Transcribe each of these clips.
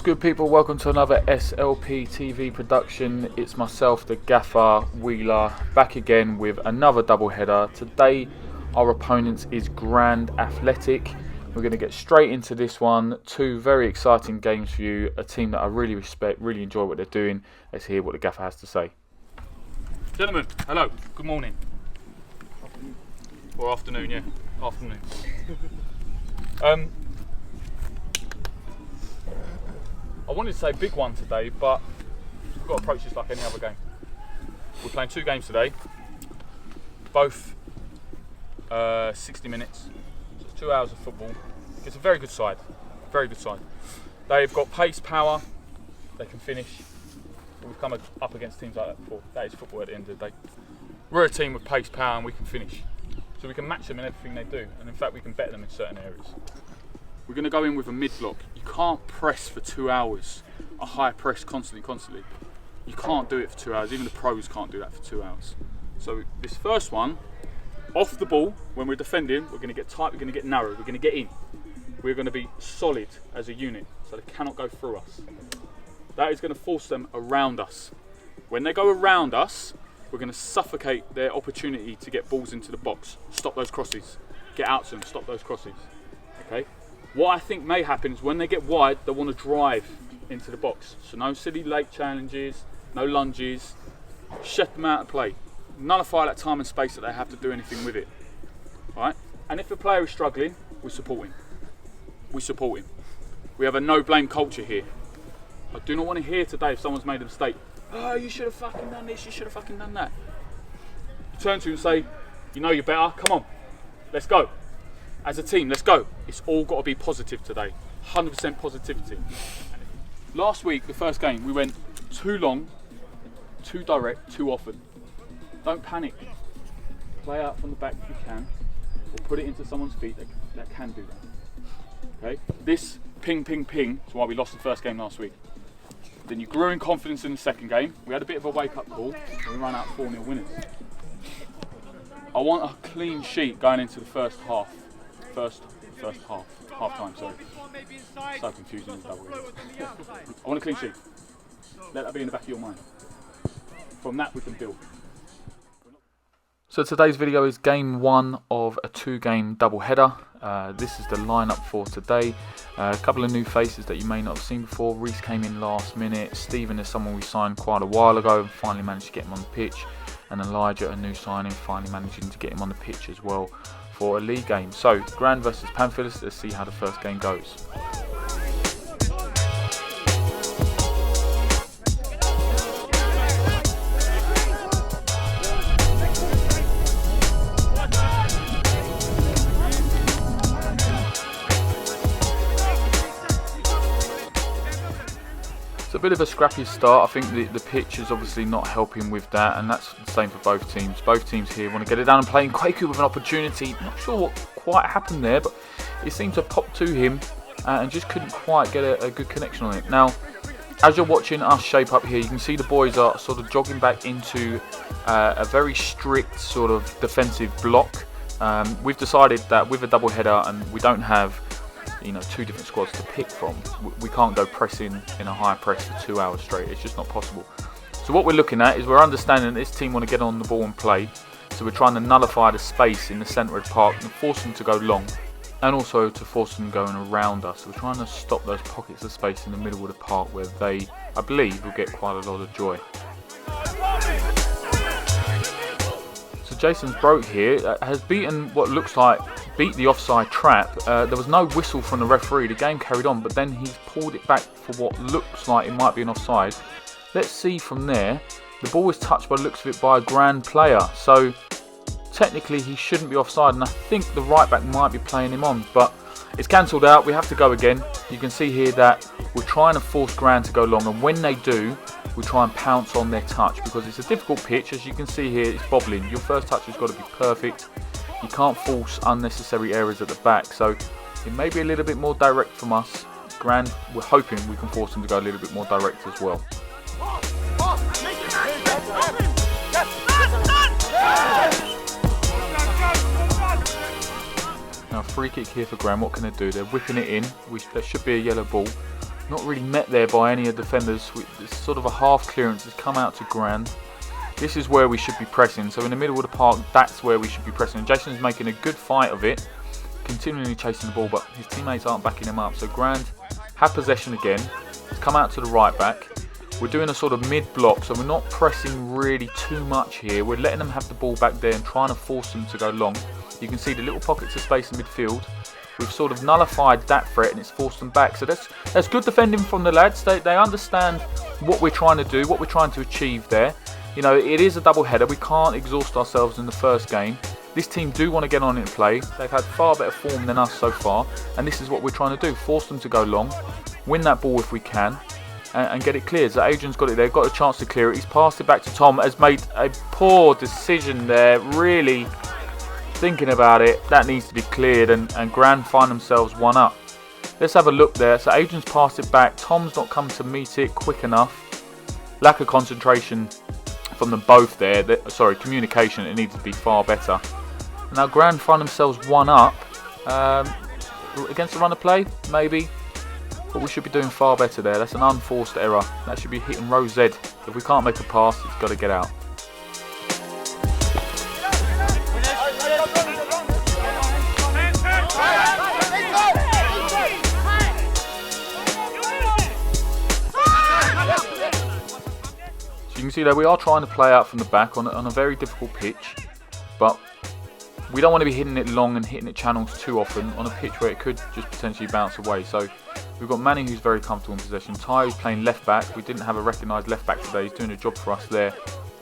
good, people? Welcome to another SLP TV production. It's myself, the gaffer, Wheeler, back again with another double header. Today our opponent is Grand Athletic. We're going to get straight into this one. Two very exciting games for you. A team that I really respect, really enjoy what they're doing. Let's hear what the gaffer has to say. Gentlemen, hello, good morning. Or afternoon, yeah, afternoon. I wanted to say big one today, but we've got to approach this like any other game. We're playing two games today, both 60 minutes, so it's 2 hours of football. It's a very good side, very good side. They've got pace, power, they can finish. We've come up against teams like that before. That is football at the end of the day. We're a team with pace, power, and we can finish. So we can match them in everything they do, and in fact we can better them in certain areas. We're going to go in with a mid-block. You can't press for 2 hours, a high press constantly. You can't do it for 2 hours. Even the pros can't do that for 2 hours. So this first one, off the ball, when we're defending, we're going to get tight, we're going to get narrow, we're going to get in. We're going to be solid as a unit, so they cannot go through us. That is going to force them around us. When they go around us, we're going to suffocate their opportunity to get balls into the box. Stop those crosses. Get out to them, stop those crosses. Okay? What I think may happen is when they get wide, they want to drive into the box. So no silly late challenges, no lunges. Shut them out of play. Nullify that time and space that they have to do anything with it. Right? And if the player is struggling, we support him. We support him. We have a no blame culture here. I do not want to hear today if someone's made a mistake. Oh, you should have fucking done this, you should have fucking done that. Turn to him and say, you know you're better, come on, let's go. As a team, let's go. It's all got to be positive today. 100% positivity. Last week, the first game, we went too long, too direct, too often. Don't panic. Play out from the back if you can, or put it into someone's feet that can do that. Okay? This ping, ping, ping is why we lost the first game last week. Then you grew in confidence in the second game. We had a bit of a wake-up call, and we ran out 4-0 winners. I want a clean sheet going into the first half. First half time, sorry. So confusing with double E's. I want a clean sheet. Let that be in the back of your mind. From that we can build. So today's video is game one of a two-game double header. This is the lineup for today. A couple of new faces that you may not have seen before. Reese came in last minute. Stephen is someone we signed quite a while ago and finally managed to get him on the pitch. And Elijah, a new signing, finally managing to get him on the pitch as well for a league game. So, Grand versus Panthers, let's see how the first game goes. A bit of a scrappy start. I think the pitch is obviously not helping with that, and that's the same for both teams. Both teams here want to get it down and play. Kwaku with an opportunity. Not sure what quite happened there, but it seemed to pop to him and just couldn't quite get a good connection on it. Now, as you're watching us shape up here, you can see the boys are sort of jogging back into a very strict sort of defensive block. We've decided that with a double header and we don't have two different squads to pick from, we can't go pressing in a high press for 2 hours straight. It's just not possible. So what we're looking at is we're understanding that this team want to get on the ball and play, so we're trying to nullify the space in the centre of the park and force them to go long, and also to force them going around us. So we're trying to stop those pockets of space in the middle of the park where they, I believe, will get quite a lot of joy. So Jason's Broke here has beaten what looks like the offside trap. There was no whistle from the referee. The game carried on, but then he's pulled it back for what looks like it might be an offside. Let's see from there. The ball was touched by the looks of it by a Grand player, so technically he shouldn't be offside, and I think the right back might be playing him on, but it's cancelled out. We have to go again. You can see here that we're trying to force Grand to go long, and when they do, we try and pounce on their touch because it's a difficult pitch. As you can see here, it's bobbling. Your first touch has got to be perfect. You can't force unnecessary errors at the back, so it may be a little bit more direct from us. Grand, we're hoping we can force them to go a little bit more direct as well. Now free kick here for Grand. What can they do? They're whipping it in. There should be a yellow ball. Not really met there by any of the defenders. It's sort of a half clearance has come out to Grand. This is where we should be pressing. So in the middle of the park, that's where we should be pressing. And Jason's making a good fight of it, continually chasing the ball, but his teammates aren't backing him up. So Grand have possession again. It's come out to the right back. We're doing a sort of mid-block, so we're not pressing really too much here. We're letting them have the ball back there and trying to force them to go long. You can see the little pockets of space in midfield. We've sort of nullified that threat and it's forced them back. So that's good defending from the lads. They understand what we're trying to do, what we're trying to achieve there. You know, it is a double header. We can't exhaust ourselves in the first game. This team do want to get on and play. They've had far better form than us so far. And this is what we're trying to do. Force them to go long. Win that ball if we can. And get it cleared. So Adrian's got it there, got a chance to clear it. He's passed it back to Tom, has made a poor decision there. Really thinking about it, that needs to be cleared, and Grand find themselves one up. Let's have a look there. So Adrian's passed it back. Tom's not come to meet it quick enough. Lack of concentration from them both there. Communication, it needs to be far better. And now Grand find themselves one up. Against the run of play, maybe. But we should be doing far better there. That's an unforced error. That should be hitting row Z. If we can't make a pass, it's got to get out. So you can see that we are trying to play out from the back on a very difficult pitch. But we don't want to be hitting it long and hitting it channels too often on a pitch where it could just potentially bounce away. So we've got Manny, who's very comfortable in possession. Ty, who's playing left back. We didn't have a recognised left back today. He's doing a job for us there.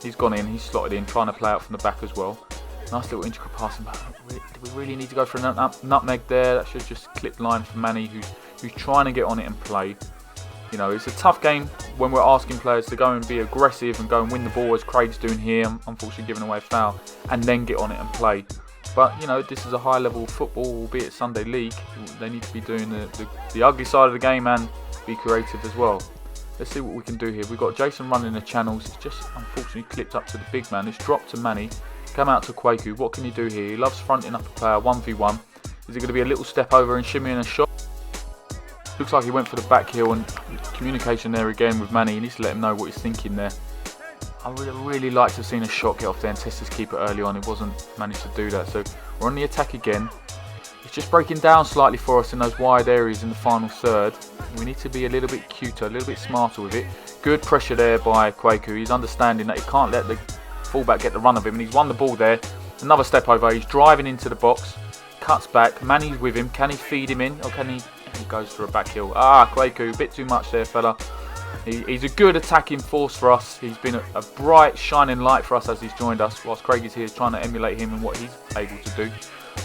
He's gone in, he's slotted in, trying to play out from the back as well. Nice little intricate passing. Do we really need to go for a nutmeg there? That should just clip line for Manny, who's trying to get on it and play. You know, it's a tough game when we're asking players to go and be aggressive and go and win the ball, as Craig's doing here, unfortunately giving away a foul, and then get on it and play. But, you know, this is a high level of football, albeit Sunday League. They need to be doing the ugly side of the game and be creative as well. Let's see what we can do here. We've got Jason running the channels. It's just unfortunately clipped up to the big man. It's dropped to Manny. Come out to Kwaku. What can he do here? He loves fronting up a player 1v1. Is it going to be a little step over and shimmy in a shot? Looks like he went for the back heel, and communication there again with Manny. He needs to let him know what he's thinking there. I would have really liked to have seen a shot get off there and test his keeper early on. It wasn't managed to do that. So we're on the attack again. It's just breaking down slightly for us in those wide areas in the final third. We need to be a little bit cuter, a little bit smarter with it. Good pressure there by Kwaku. He's understanding that he can't let the fullback get the run of him, and he's won the ball there. Another step over. He's driving into the box. Cuts back. Manny's with him. Can he feed him in, or can he? He goes for a back heel. Kwaku, a bit too much there, fella. He's a good attacking force for us. He's been a bright, shining light for us as he's joined us, whilst Craig is here trying to emulate him and what he's able to do.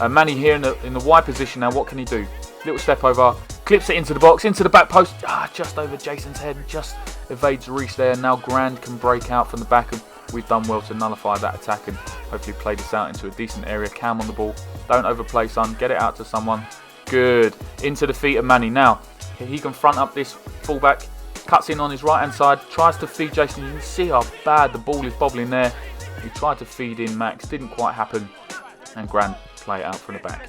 Manny here in the wide position now. What can he do? Little step over, clips it into the box, into the back post. Just over Jason's head, just evades Reese there. Now Grand can break out from the back, and we've done well to nullify that attack and hopefully play this out into a decent area. Cam on the ball. Don't overplay, son. Get it out to someone. Good. Into the feet of Manny. Now he can front up this fullback. Cuts in on his right hand side, tries to feed Jason. You can see how bad the ball is bobbling there. He tried to feed in Max, didn't quite happen, and Grant play it out from the back.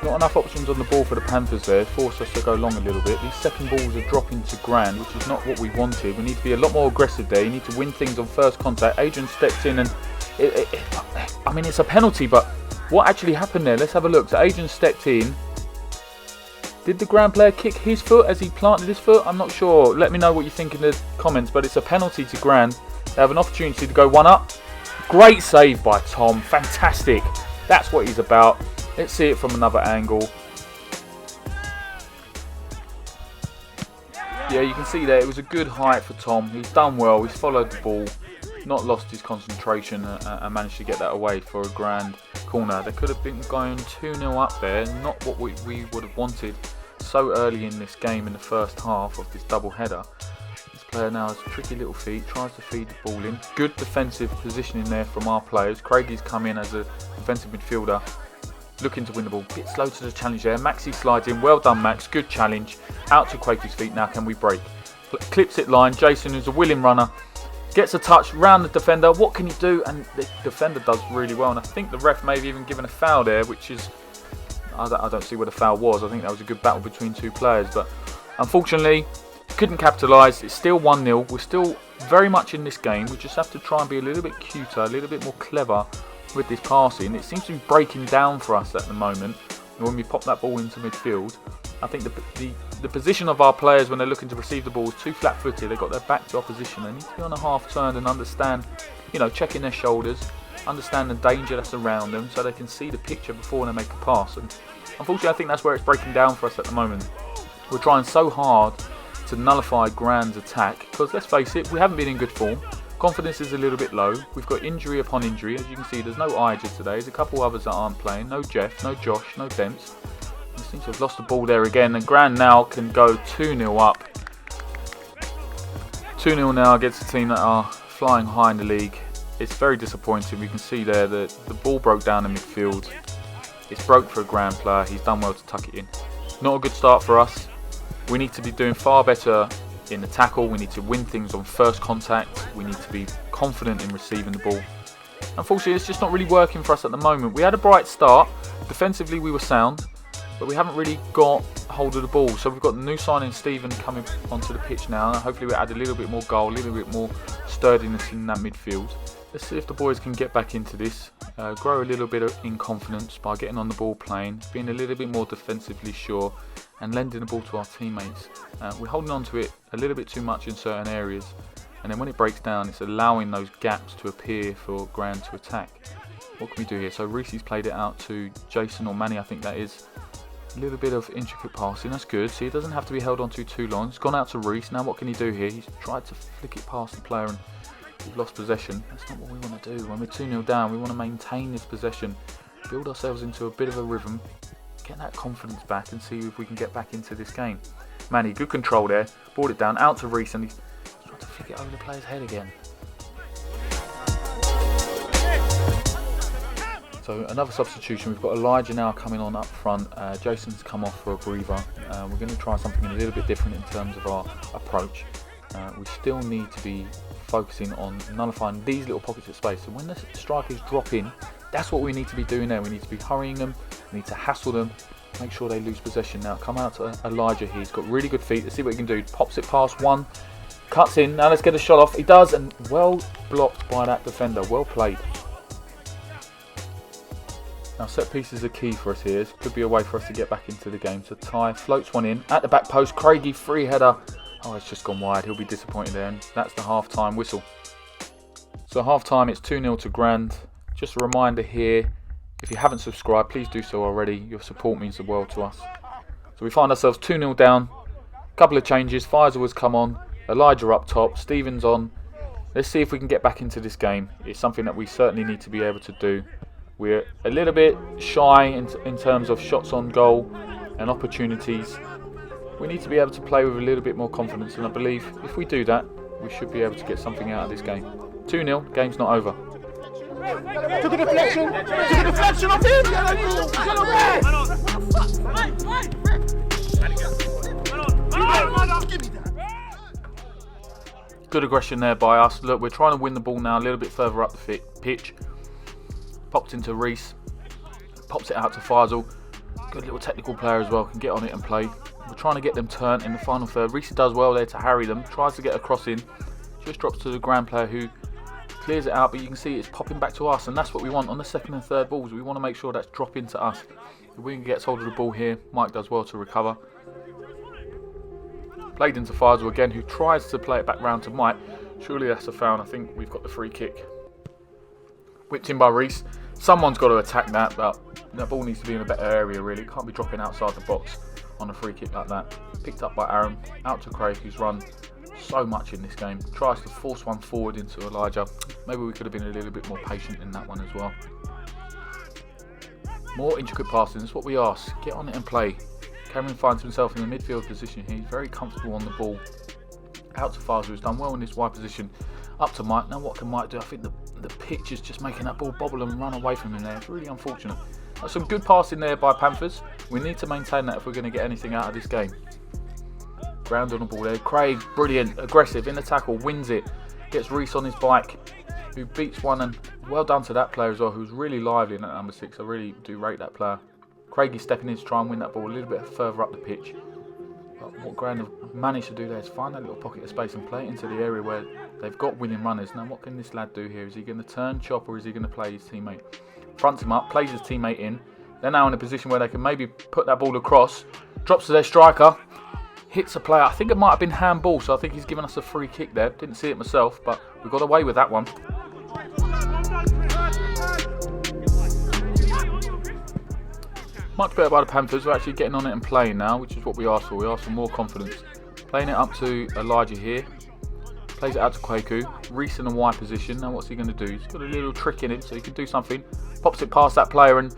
Not enough options on the ball for the Panthers there, forced us to go long a little bit. These second balls are dropping to Grand, which is not what we wanted. We need to be a lot more aggressive there. You need to win things on first contact. Adrian stepped in, and I mean, it's a penalty, but what actually happened there? Let's have a look. So Adrian stepped in. Did the Grand player kick his foot as he planted his foot? I'm not sure. Let me know what you think in the comments, but it's a penalty to Grand. They have an opportunity to go one up. Great save by Tom. Fantastic. That's what he's about. Let's see it from another angle. Yeah, you can see there, it was a good height for Tom. He's done well, he's followed the ball, not lost his concentration, and managed to get that away for a Grand corner. They could have been going 2-0 up there, not what we would have wanted so early in this game in the first half of this double header. This player now has tricky little feet, tries to feed the ball in. Good defensive positioning there from our players. Craigie's come in as a defensive midfielder. looking to win the ball. Bit slow to the challenge there. Maxi slides in. Well done, Max. Good challenge. Out to Quakey's feet now. Can we break? Clips it line. Jason, who's a willing runner, gets a touch round the defender. What can he do? And the defender does really well. And I think the ref may have even given a foul there, which is... I don't see where the foul was. I think that was a good battle between two players. But unfortunately, couldn't capitalise. It's still 1-0. We're still very much in this game. We just have to try and be a little bit cuter, a little bit more clever with this passing. It seems to be breaking down for us at the moment. When we pop that ball into midfield, I think the position of our players when they're looking to receive the ball is too flat-footed. They've got their back to opposition. They need to be on a half turn and understand, checking their shoulders, understand the danger that's around them so they can see the picture before they make a pass. And unfortunately, I think that's where it's breaking down for us at the moment. We're trying so hard to nullify Grand's attack because, let's face it, we haven't been in good form. Confidence is a little bit low. We've got injury upon injury. As you can see, there's no Ija today. There's a couple others that aren't playing. No Jeff, no Josh, no Dents. We seem to have lost the ball there again. And Grand now can go 2-0 up. 2-0 now against a team that are flying high in the league. It's very disappointing. We can see there that the ball broke down in midfield. It's broke for a Grand player. He's done well to tuck it in. Not a good start for us. We need to be doing far better in the tackle. We need to win things on first contact. We need to be confident in receiving the ball. Unfortunately, it's just not really working for us at the moment. We had a bright start. Defensively, we were sound, but we haven't really got hold of the ball. So we've got the new signing, Stephen, coming onto the pitch now. Hopefully, we'll add a little bit more goal, a little bit more sturdiness in that midfield. Let's see if the boys can get back into this, grow a little bit in confidence by getting on the ball, playing, being a little bit more defensively sure, and lending the ball to our teammates. We're holding on to it a little bit too much in certain areas, and then when it breaks down, it's allowing those gaps to appear for Grand to attack. What can we do here? So Reese's played it out to Jason or Manny, I think that is. A little bit of intricate passing, that's good. See, it doesn't have to be held on to too long. It's gone out to Reese. Now what can he do here? He's tried to flick it past the player and we've lost possession. That's not what we want to do. When we're 2-0 down, we want to maintain this possession, build ourselves into a bit of a rhythm, get that confidence back and see if we can get back into this game. Manny, good control there. Brought it down, out to Reese, and he's trying to flick it over the player's head again. So another substitution. We've got Elijah now coming on up front. Jason's come off for a breather. We're going to try something a little bit different in terms of our approach. We still need to be focusing on nullifying these little pockets of space. So when the strikers drop in, that's what we need to be doing there. We need to be hurrying them, we need to hassle them, make sure they lose possession. Now come out to Elijah here. He's got really good feet. Let's see what he can do. Pops it past one, cuts in. Now let's get a shot off. He does, and well blocked by that defender. Well played. Now set pieces are key for us here. This could be a way for us to get back into the game. So Ty floats one in at the back post. Craigie, free header. Oh, it's just gone wide. He'll be disappointed there, and that's the half-time whistle. So half-time, it's 2-0 to Grand. Just a reminder here, if you haven't subscribed, please do so already. Your support means the world to us. So we find ourselves 2-0 down. Couple of changes. Faisal has come on. Elijah up top. Stephen's on. Let's see if we can get back into this game. It's something that we certainly need to be able to do. We're a little bit shy in terms of shots on goal and opportunities. We need to be able to play with a little bit more confidence, and I believe if we do that, we should be able to get something out of this game. 2-0, game's not over. To the deflection of him! Good aggression there by us. Look, we're trying to win the ball now a little bit further up the pitch. Popped into Reese, pops it out to Faisal. Good little technical player as well, can get on it and play. We're trying to get them turned in the final third. Reese does well there to harry them, tries to get a cross in, just drops to the Grand player who clears it out, but you can see it's popping back to us, and that's what we want on the second and third balls. We want to make sure that's dropping to us. The winger gets hold of the ball here. Mike does well to recover. Played into Faisal again, who tries to play it back round to Mike. Surely that's a foul. I think we've got the free kick. Whipped in by Reese. Someone's got to attack that, but that ball needs to be in a better area really. It can't be dropping outside the box on a free kick like that. Picked up by Aaron, out to Craig, who's run so much in this game. Tries to force one forward into Elijah. Maybe we could have been a little bit more patient in that one as well. More intricate passing, that's what we ask. Get on it and play. Cameron finds himself in the midfield position here. He's very comfortable on the ball. Out to Faisal, who's done well in this wide position. Up to Mike. Now what can Mike do? I think the pitch is just making that ball bobble and run away from him there. It's really unfortunate. That's some good passing there by Panthers. We need to maintain that if we're going to get anything out of this game. Ground on the ball there. Craig, brilliant, aggressive in the tackle, wins it. Gets Reese on his bike, who beats one, and well done to that player as well, who's really lively in that number 6. I really do rate that player. Craig is stepping in to try and win that ball a little bit further up the pitch. But what Grand have managed to do there is find that little pocket of space and play it into the area where they've got winning runners. Now what can this lad do here? Is he going to turn chop or is he going to play his teammate? Fronts him up, plays his teammate in. They're now in a position where they can maybe put that ball across. Drops to their striker. Hits a player. I think it might have been handball, so I think he's given us a free kick there. Didn't see it myself, but we got away with that one. Much better by the Panthers. We're actually getting on it and playing now, which is what we asked for. We asked for more confidence. Playing it up to Elijah here. Plays it out to Kwaku. Reese in a wide position. Now what's he going to do? He's got a little trick in him, so he can do something. Pops it past that player, and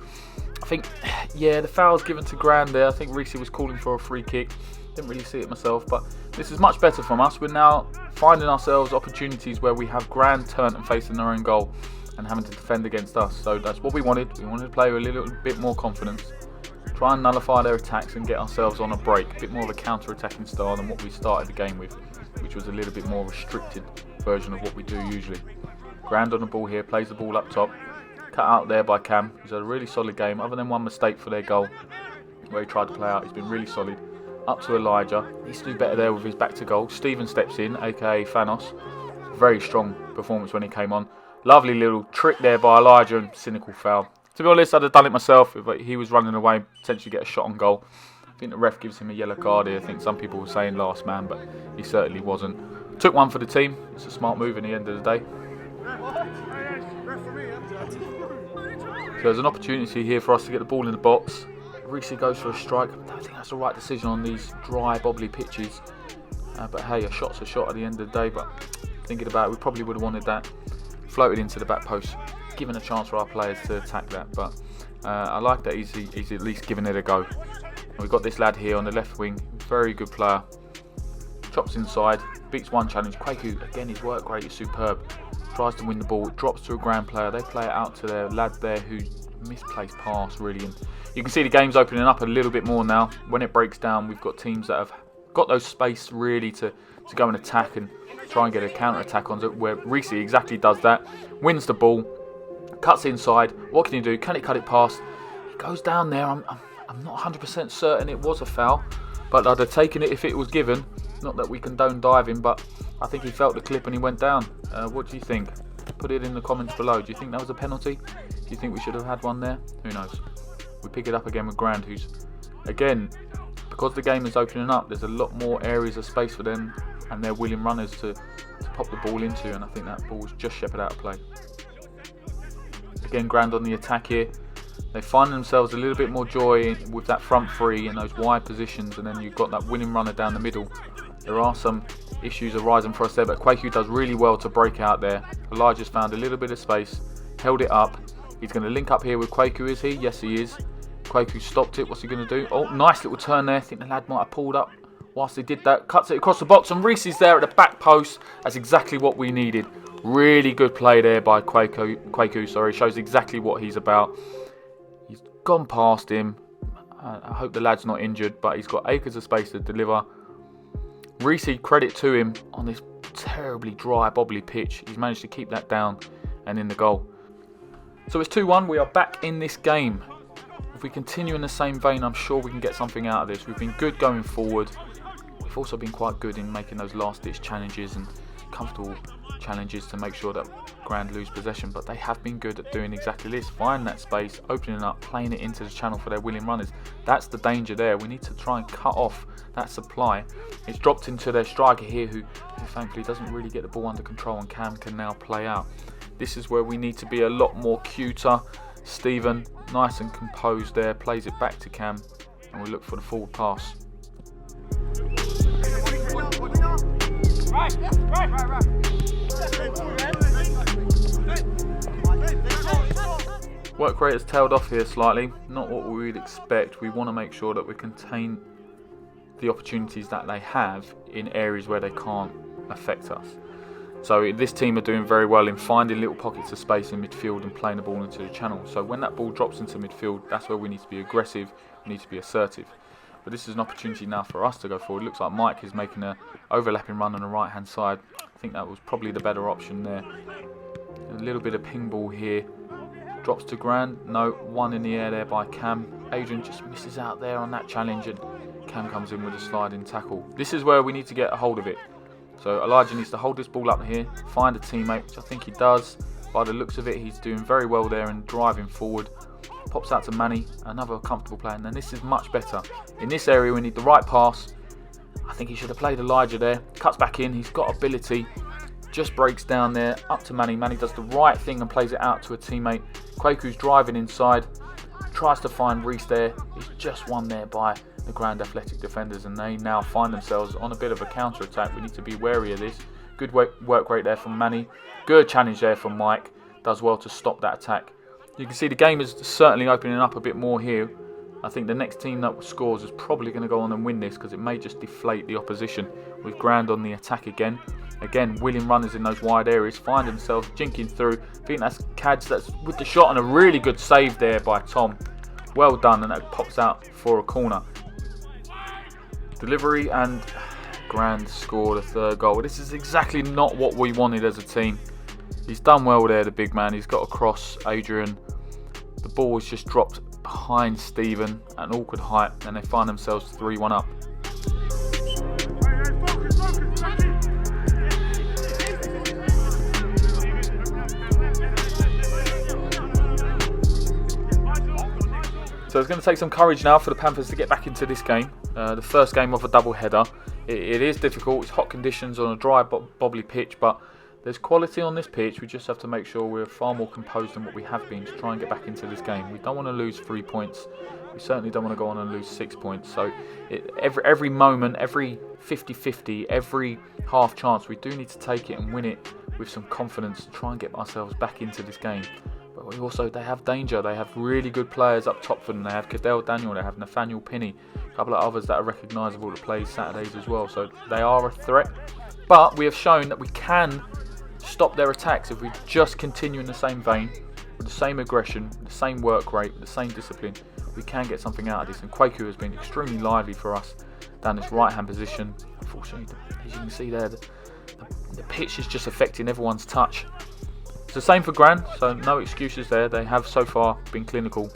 I think, yeah, the foul's given to Grand there. I think Reese was calling for a free kick. Didn't really see it myself, but this is much better from us. We're now finding ourselves opportunities where we have Grand turned and facing their own goal and having to defend against us. So that's what we wanted. We wanted to play with a little bit more confidence. Try and nullify their attacks and get ourselves on a break. A bit more of a counter-attacking style than what we started the game with, which was a little bit more restricted version of what we do usually. Grand on the ball here, plays the ball up top. Cut out there by Cam. He's had a really solid game, other than one mistake for their goal where he tried to play out. He's been really solid. Up to Elijah. Needs to do better there with his back to goal. Stephen steps in, aka Thanos. Very strong performance when he came on. Lovely little trick there by Elijah and cynical foul. To be honest, I'd have done it myself if he was running away, potentially get a shot on goal. I think the ref gives him a yellow card here. I think some people were saying last man, but he certainly wasn't. Took one for the team. It's a smart move in the end of the day. So there's an opportunity here for us to get the ball in the box. Reese goes for a strike. I don't think that's the right decision on these dry, bobbly pitches. But hey, a shot's a shot at the end of the day. But thinking about it, we probably would have wanted that floated into the back post, given a chance for our players to attack that. But I like that he's at least giving it a go. And we've got this lad here on the left wing, very good player. Chops inside, beats one challenge. Kwaku, again, his work rate is superb. Tries to win the ball, it drops to a Grand player. They play it out to their lad there who misplaced pass really. And you can see the game's opening up a little bit more now. When it breaks down, we've got teams that have got those space really to go and attack and try and get a counter attack on it, where Reese exactly does that. Wins the ball, cuts inside. What can he do? Can he cut it past? He goes down there. I'm not 100% certain it was a foul, but I'd have taken it if it was given. Not that we condone diving, but I think he felt the clip and he went down. What do you think? Put it in the comments below. Do you think that was a penalty? Do you think we should have had one there? Who knows? We pick it up again with Grand, who's, again, because the game is opening up, there's a lot more areas of space for them and their willing runners to pop the ball into, and I think that ball was just shepherded out of play. Again, Grand on the attack here. They find themselves a little bit more joy with that front three in those wide positions, and then you've got that winning runner down the middle. There are some issues arising for us there, but Kwaku does really well to break out there. Elijah's found a little bit of space, held it up. He's going to link up here with Kwaku, is he? Yes, he is. Kwaku stopped it. What's he going to do? Oh, nice little turn there. I think the lad might have pulled up whilst he did that. Cuts it across the box, and Reese is there at the back post. That's exactly what we needed. Really good play there by Kwaku. Sorry, shows exactly what he's about. He's gone past him. I hope the lad's not injured, but he's got acres of space to deliver. Reese, credit to him on this terribly dry, bobbly pitch. He's managed to keep that down and in the goal. So it's 2-1. We are back in this game. If we continue in the same vein, I'm sure we can get something out of this. We've been good going forward. We've also been quite good in making those last-ditch challenges and comfortable challenges to make sure that Grand lose possession. But they have been good at doing exactly this. Finding that space, opening up, playing it into the channel for their willing runners. That's the danger there. We need to try and cut off that supply. It's dropped into their striker here who thankfully doesn't really get the ball under control, and Cam can now play out. This is where we need to be a lot more cuter. Stephen, nice and composed there, plays it back to Cam, and we look for the forward pass. Work rate has tailed off here slightly, not what we would expect. We want to make sure that we contain the opportunities that they have in areas where they can't affect us. So this team are doing very well in finding little pockets of space in midfield and playing the ball into the channel. So when that ball drops into midfield, that's where we need to be aggressive, we need to be assertive. But this is an opportunity now for us to go forward. It looks like Mike is making an overlapping run on the right hand side. I think that was probably the better option there. A little bit of ping ball here. Drops to Grand. No, one in the air there by Cam. Adrian just misses out there on that challenge, and Cam comes in with a sliding tackle. This is where we need to get a hold of it. So Elijah needs to hold this ball up here, find a teammate, which I think he does. By the looks of it, he's doing very well there and driving forward. Pops out to Manny, another comfortable play, and then this is much better. In this area, we need the right pass. I think he should have played Elijah there. Cuts back in, he's got ability. Just breaks down there, up to Manny. Manny does the right thing and plays it out to a teammate. Quaku's driving inside, tries to find Reese there. He's just won there by the Grand Athletic defenders, and they now find themselves on a bit of a counter-attack. We need to be wary of this. Good work rate there from Manny. Good challenge there from Mike. Does well to stop that attack. You can see the game is certainly opening up a bit more here. I think the next team that scores is probably going to go on and win this, because it may just deflate the opposition. With Grand on the attack again. Again, willing runners in those wide areas, find themselves jinking through. I think that's Cads that's with the shot, and a really good save there by Tom. Well done, and that pops out for a corner. Delivery, and Grand scored a third goal. This is exactly not what we wanted as a team. He's done well there, the big man. He's got across Adrian. The ball was just dropped behind Stephen at an awkward height, and they find themselves 3-1 up. So it's going to take some courage now for the Panthers to get back into this game. The first game of a double header. It is difficult. It's hot conditions on a dry, bobbly pitch, but there's quality on this pitch. We just have to make sure we're far more composed than what we have been to try and get back into this game. We don't want to lose 3 points. We certainly don't want to go on and lose 6 points. So every moment, every 50-50, every half chance, we do need to take it and win it with some confidence to try and get ourselves back into this game. But they have danger. They have really good players up top for them. They have Cadell Daniel, they have Nathaniel Pinney, a couple of others that are recognisable that play Saturdays as well. So they are a threat. But we have shown that we can stop their attacks if we just continue in the same vein, with the same aggression, the same work rate, the same discipline. We can get something out of this. And Quaku has been extremely lively for us down this right-hand position. Unfortunately, as you can see there, the pitch is just affecting everyone's touch. It's the same for Gran, so no excuses there. They have so far been clinical.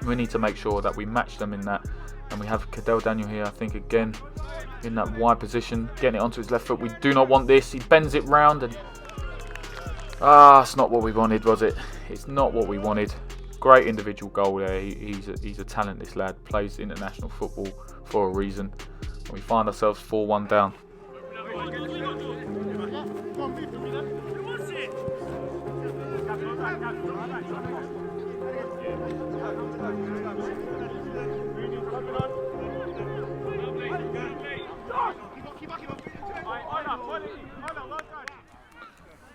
We need to make sure that we match them in that. And we have Cadell Daniel here, I think, again, in that wide position, getting it onto his left foot. We do not want this. He bends it round, and it's not what we wanted, was it? It's not what we wanted. Great individual goal there. He's a talent, this lad. Plays international football for a reason. And we find ourselves 4-1 down.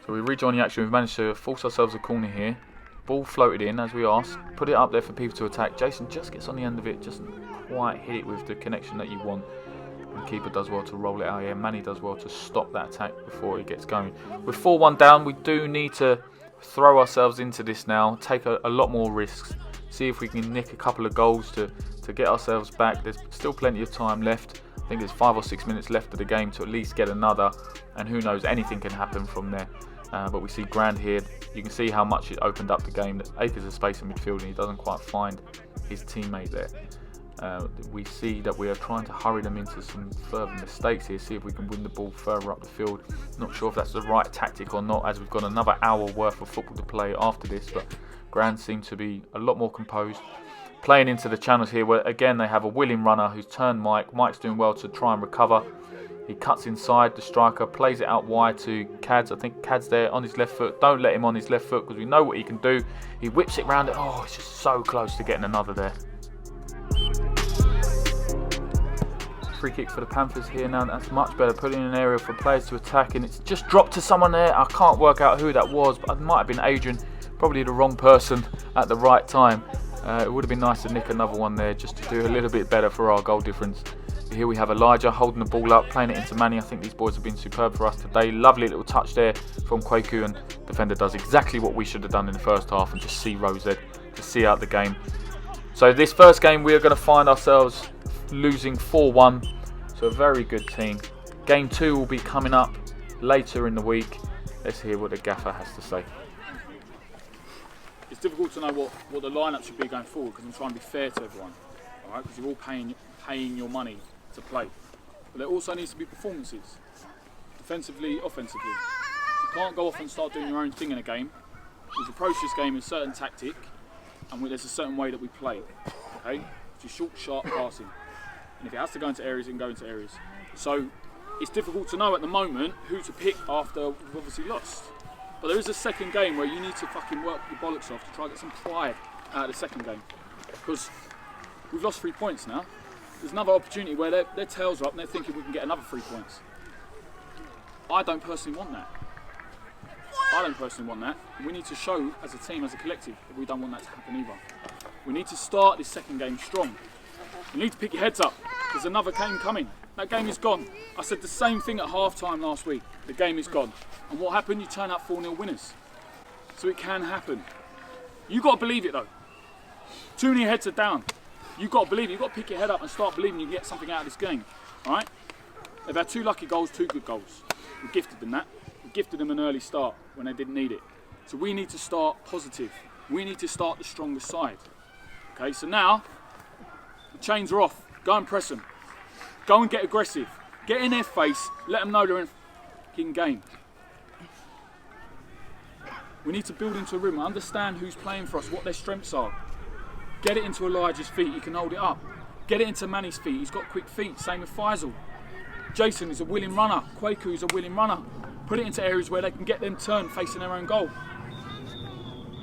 So we rejoin the action. We've managed to force ourselves a corner here. Ball floated in as we asked. Put it up there for people to attack. Jason just gets on the end of it. Doesn't quite hit it with the connection that you want. And the keeper does well to roll it out here. Manny does well to stop that attack before it gets going. We're 4-1 down. We do need to throw ourselves into this now. Take a lot more risks. See if we can nick a couple of goals to get ourselves back. There's still plenty of time left. I think there's 5 or 6 minutes left of the game to at least get another. And who knows, anything can happen from there. But we see Grand here. You can see how much it opened up the game. There's acres of space in midfield, and he doesn't quite find his teammate there. We see that we are trying to hurry them into some further mistakes here. See if we can win the ball further up the field. Not sure if that's the right tactic or not, as we've got another hour worth of football to play after this. But Grand seem to be a lot more composed. Playing into the channels here, where again they have a willing runner who's turned Mike. Mike's doing well to try and recover. He cuts inside the striker, plays it out wide to Cads. I think Cads there on his left foot. Don't let him on his left foot, because we know what he can do. He whips it round it. Oh, it's just so close to getting another there. Free kick for the Panthers here now. That's much better. Putting in an area for players to attack, and it's just dropped to someone there. I can't work out who that was, but it might have been Adrian. Probably the wrong person at the right time. It would have been nice to nick another one there, just to do a little bit better for our goal difference. Here we have Elijah holding the ball up, playing it into Manny. I think these boys have been superb for us today. Lovely little touch there from Kwaku, and defender does exactly what we should have done in the first half and just see Rosette to see out the game. So this first game we are going to find ourselves losing 4-1 to a very good team. Game 2 will be coming up later in the week. Let's hear what the gaffer has to say. It's difficult to know what the lineup should be going forward because I'm trying to be fair to everyone, all right? Because you're all paying your money to play. But there also needs to be performances, defensively, offensively. You can't go off and start doing your own thing in a game. We've approached this game with a certain tactic, and there's a certain way that we play. Okay, which is short, sharp passing, and if it has to go into areas, it can go into areas. So it's difficult to know at the moment who to pick after we've obviously lost. But there is a second game where you need to fucking work your bollocks off to try and get some pride out of the second game, because we've lost 3 points now. There's another opportunity where their tails are up and they're thinking we can get another 3 points. I don't personally want that. We need to show as a team, as a collective, that we don't want that to happen either. We need to start this second game strong. You need to pick your heads up. There's another game coming. That game is gone. I said the same thing at half-time last week. The game is gone. And what happened? You turn out 4-0 winners. So it can happen. You've got to believe it though. Too many heads are down. You've got to believe it. You've got to pick your head up and start believing you can get something out of this game. Alright? They've had 2 lucky goals, 2 good goals. We gifted them that. We gifted them an early start when they didn't need it. So we need to start positive. We need to start the stronger side. Okay, so now the chains are off. Go and press them. Go and get aggressive. Get in their face. Let them know they're in fucking game. We need to build into a room. Understand who's playing for us, what their strengths are. Get it into Elijah's feet, he can hold it up. Get it into Manny's feet, he's got quick feet, same with Faisal. Jason is a willing runner, Kwaku is a willing runner. Put it into areas where they can get them turned facing their own goal.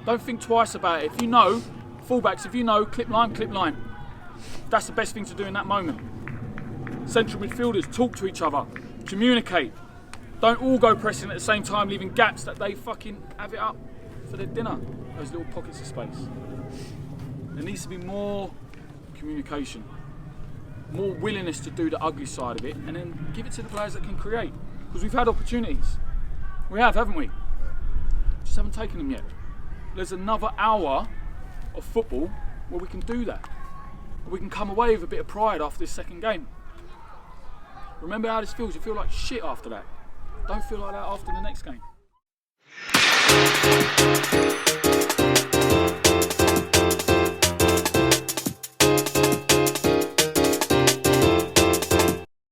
Don't think twice about it. If you know, fullbacks, if you know, clip line. That's the best thing to do in that moment. Central midfielders, talk to each other, communicate. Don't all go pressing at the same time, leaving gaps that they fucking have it up for their dinner. Those little pockets of space. There needs to be more communication, more willingness to do the ugly side of it, and then give it to the players that can create. Because we've had opportunities. We have, haven't we? Just haven't taken them yet. There's another hour of football where we can do that. We can come away with a bit of pride after this second game. Remember how this feels. You feel like shit after that. Don't feel like that after the next game.